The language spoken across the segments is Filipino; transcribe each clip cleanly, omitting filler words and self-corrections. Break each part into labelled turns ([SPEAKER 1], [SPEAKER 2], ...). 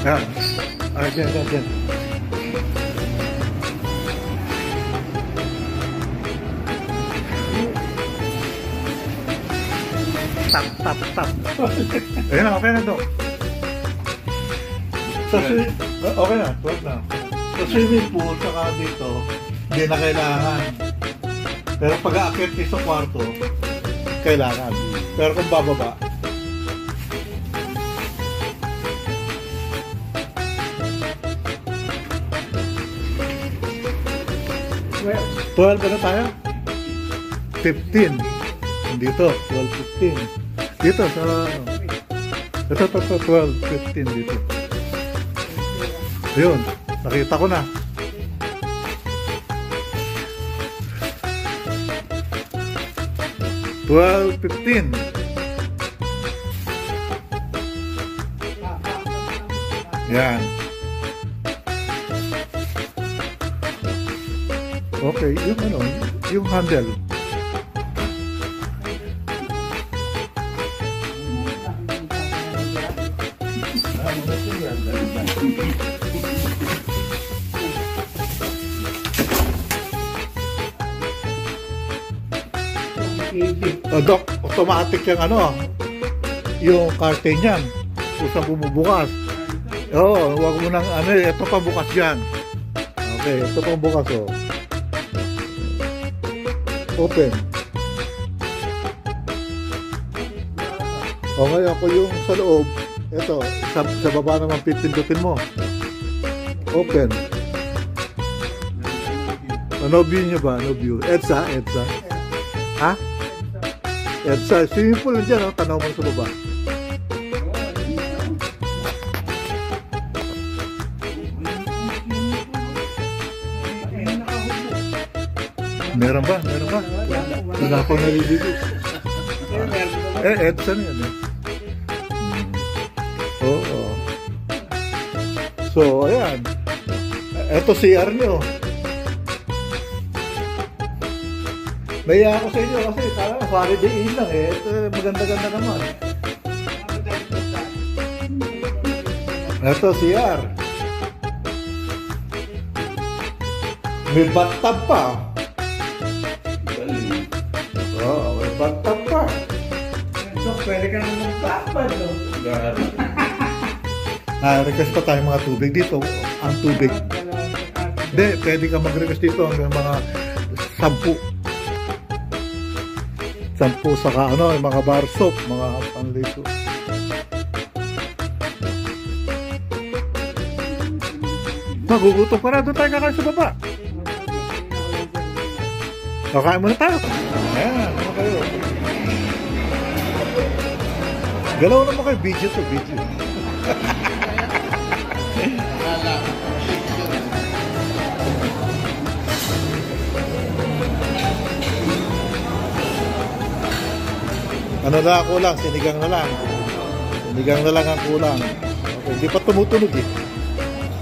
[SPEAKER 1] Yan. Ay, dyan. Tap. Ayan na, okay na to. Okay na, 12 na. Sa swimming pool, saka dito, hindi na kailangan. Pero pag aakyat sa kwarto, kailangan. Pero kung bababa, well, 12 na tayo? 15. Dito, 12, 15. Dito, sa... Ito, 12, 15 dito. Ayun, nakita ko na. Well, 15. Yan. Okay, yung ano, yung handle. Dok, automatic yung ano, yung curtain yan. Kusang bumubukas. Oo, wag mo nang ano, ito pa bukas yan. Okay, ito pa bukas, oh. Open. Okay, ako yung sa loob. Ito, sa baba naman pipindutin mo. Open. No view nyo ba? No view. EDSA? Ha? EDSA. Swimming pool lang dyan, oh. Tanaw mo sa baba. Meron ba? Wala akong naliligo. EDSA na yan, eh. Oo. So, ayan. Ito CR nyo. Naya ako sa inyo kasi talaga holiday inn lang eh. Ito maganda-ganda naman. Ito CR. May bathtub pa. Oo, may bathtub pa.
[SPEAKER 2] So, pwede ka naman magpapad, no?
[SPEAKER 1] Request pa tayo mga tubig dito. Ang tubig. Hindi, pwede ka mag-request dito hanggang mga 10. 10 saka ano, mga bar soap, mga panligo. Magugutom pa na, doon tayo kakain sa baba. Kakain muna tayo. Ayan, ano kayo? Galaw naman kayo, video to, video. Ano na kulang? Sinigang na lang. Sinigang na lang ang kulang. Okay, hindi pa tumutunog eh.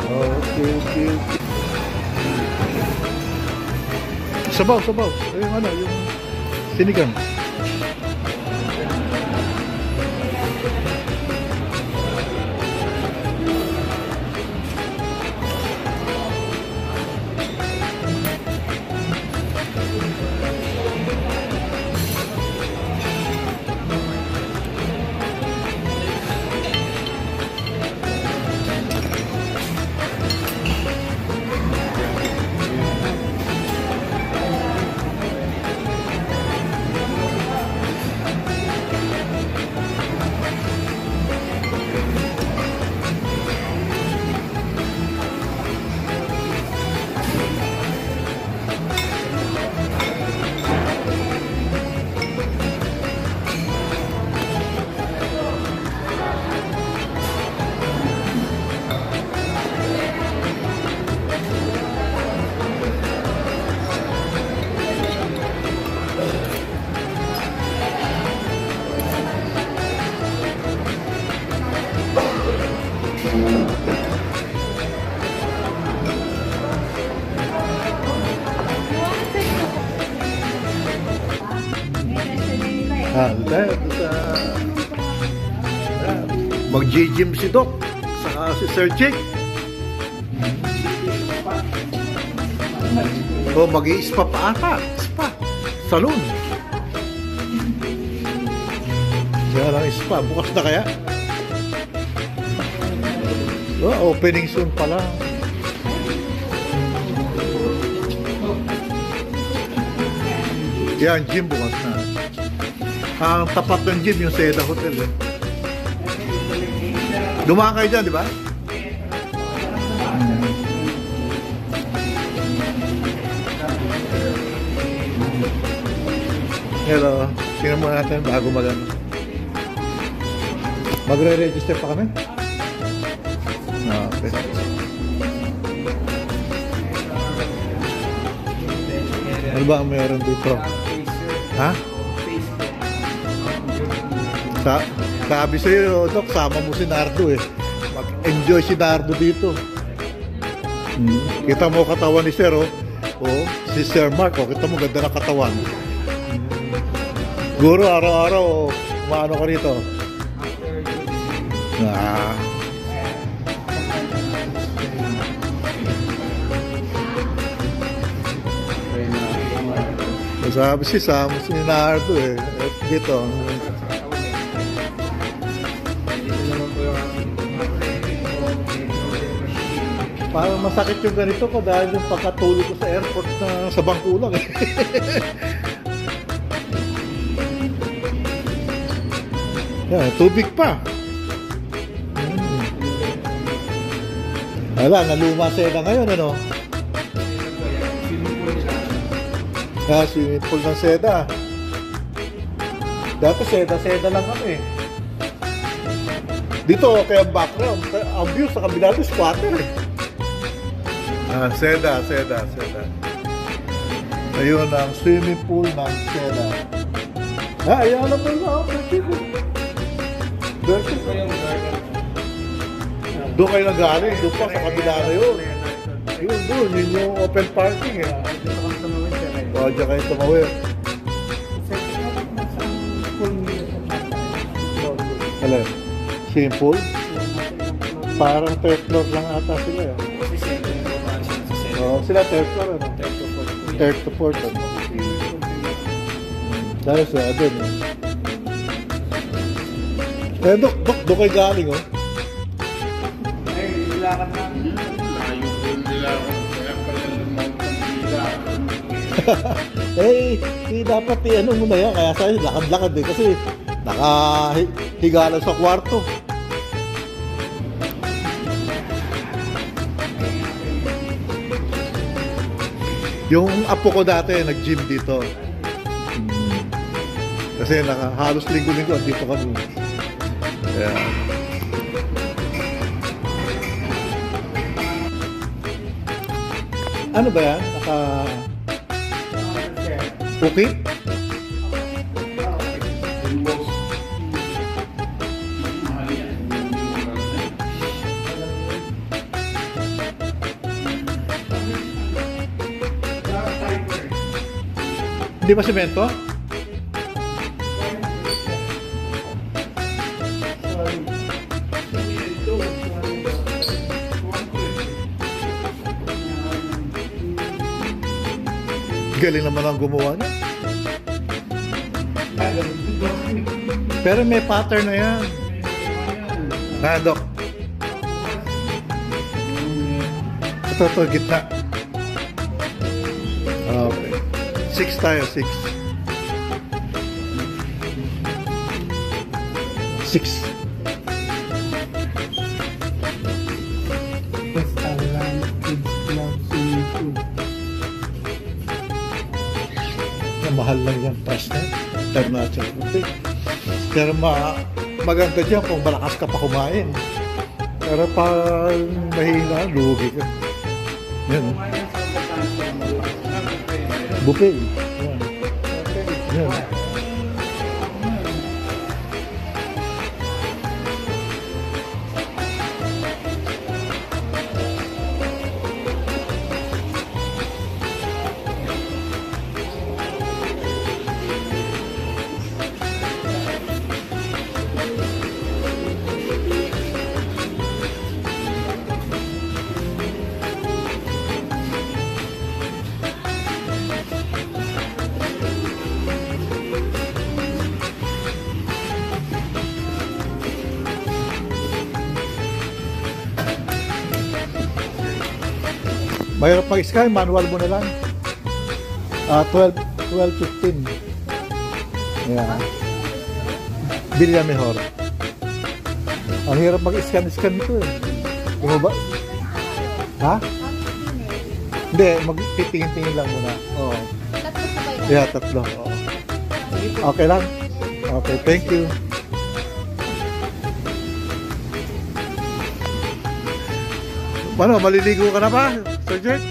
[SPEAKER 1] Okay. Sabaw. Yung ano, yung sinigang. Mag-gym si Doc. Saka si Sir Jake. O mag-i-spa pa ata. Spa. Salon. Kaya lang spa. Bukas na kaya? Oh, opening soon pala. Yan, gym bukas na. Ang tapat ng gym, yung Seda Hotel eh. Dumaan kayo dyan, di ba? Hello, tingnan mo natin bago mag-ano. Magre-register pa kami? Okay. Ano ba ang meron dito? Ha? Sabi sa'yo, Dok, sama mo si Nardo eh. Mag-enjoy si Nardo dito. Kita mo katawan ni Sir, oh. Oh, si Sir Mark, oh. Kita mo ganda na katawan. Guro, araw-araw, umaano ka rito. Sabi si Sam, si Nardo eh. Dito. Parang masakit yung ganito ko dahil yung pagkatulog ko sa airport na sa bangko lang eh. Yan, tubig pa. Wala, naluma Seda ngayon, ano? Swimming pool ng Seda. Dati Seda lang kami. Dito, kaya background, ang view sa kabila doon, squatter eh. Seda. Ayun ang swimming pool ng Seda. Ayan na po na. Doon kayo nagaling, doon pa sa kabila na yun. Yun yung open parking eh. Diyan kayo tumawid. Alam, swimming pool? Parang third floor lang ata sila eh. Sila third floor ano? Third to fourth ano? Dahil sila doon eh. Dok, kayo galing oh.
[SPEAKER 2] Ay, ilakad namin.
[SPEAKER 3] Layo po yung nilakad. Kaya pala lumang pang-ilakad.
[SPEAKER 1] Dapat ano muna yan. Kaya sa'yo, lakad-lakad eh. Kasi nakahiga lang sa kwarto. Yung apo ko dati, nag-gym dito. Kasi halos linggo-linggo dito kami. Yeah. Ano ba yan? Okay? Hindi ba semento? Galing naman ang gumawa niya. Pero may pattern na yan. Dok. Ito, gitna. Okay. 6 tayo, 6. 6. Mahal lang yung price na international buffet. Pero maganda dyan kung malakas ka pa kumain. Pero pag mahina, lugi ka. Yan. Buffet. Yan. Yan. Mahirap mag-scan, manual mo na lang. 12.15. Yeah. Bilya mejor. Ang hirap mag-scan nito eh. Yung ba? Ha? Hindi, magtitingin-tingin lang muna. Oo.
[SPEAKER 4] Tatlo sabay na.
[SPEAKER 1] Yeah, tatlo. Oo. Okay lang? Okay, thank you. Ano, maliligo ka na ba, Sir Jert?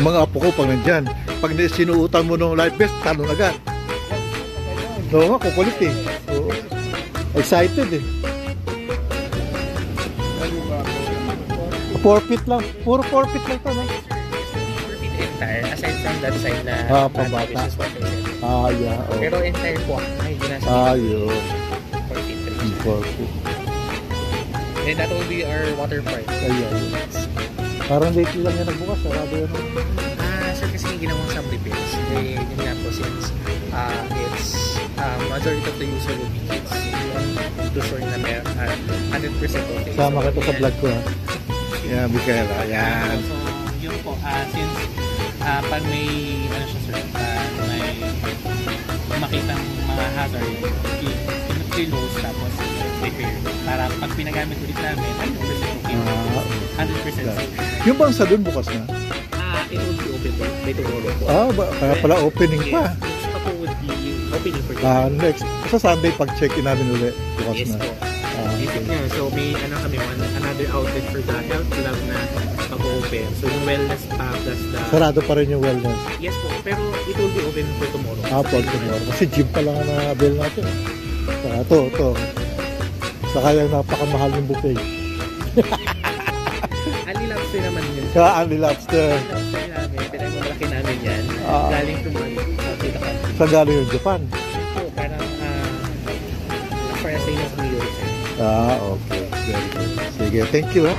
[SPEAKER 1] Mga apo ko pag nandyan, pag sinuutan mo ng life vest, talon agad. Oo nga, kukulit eh. Oo. Excited eh. 4 feet lang. Puro 4 feet lang to, no?
[SPEAKER 2] Repeat entire, aside from that side na
[SPEAKER 1] pambata.
[SPEAKER 2] which is what I said.
[SPEAKER 1] Yeah. Oh.
[SPEAKER 2] Pero entire po, ay ginasa
[SPEAKER 1] Yun.
[SPEAKER 2] 43.
[SPEAKER 1] 4 feet.
[SPEAKER 2] And that will be our water park.
[SPEAKER 1] Ayan. Parang late lang yan nagbukas. Sarado yan.
[SPEAKER 2] Sir, kasi yung ginawang some repairs. Eh, yun nga po, since it's majority of the user will be kids. You want to sure na may 100% okay.
[SPEAKER 1] Sama ka to sa
[SPEAKER 2] ayan.
[SPEAKER 1] vlog ko ha. Yeah, Michaela. Yan.
[SPEAKER 5] So, yun po, since pag may, ano siya sir, may makitang mga hazard, i-close tapos repair. Para pag pinagamit ulit namin, 100% okay. 100% safe.
[SPEAKER 1] Yung bang salon bukas na?
[SPEAKER 2] It will be open by tomorrow po.
[SPEAKER 1] Kaya pala opening
[SPEAKER 2] Yes,
[SPEAKER 1] pa.
[SPEAKER 2] next pa po would be opening for tomorrow.
[SPEAKER 1] Next. Sa Sunday, pag-check-in namin ulit. Bukas
[SPEAKER 2] Yes
[SPEAKER 1] na.
[SPEAKER 2] po. Isip niya. So may kami, another outlet for the health club na mag-open. So yung wellness pa plus the...
[SPEAKER 1] Sarado pa rin yung wellness.
[SPEAKER 2] Yes po. Pero it will be open for tomorrow.
[SPEAKER 1] For tomorrow. Kasi gym pa lang ang na-avail natin. Saka ito. Saka yung napakamahal ng buffet.
[SPEAKER 2] Ali Lobster naman yun.
[SPEAKER 1] Saka Andy Lobster.
[SPEAKER 2] Ali Lobster namin. Pinagmamalaki namin yan. Galing to Dita Country.
[SPEAKER 1] Sa galing yung Japan.
[SPEAKER 2] So parang para sa inyo sa New York.
[SPEAKER 1] Okay. Very good. Sige, thank you.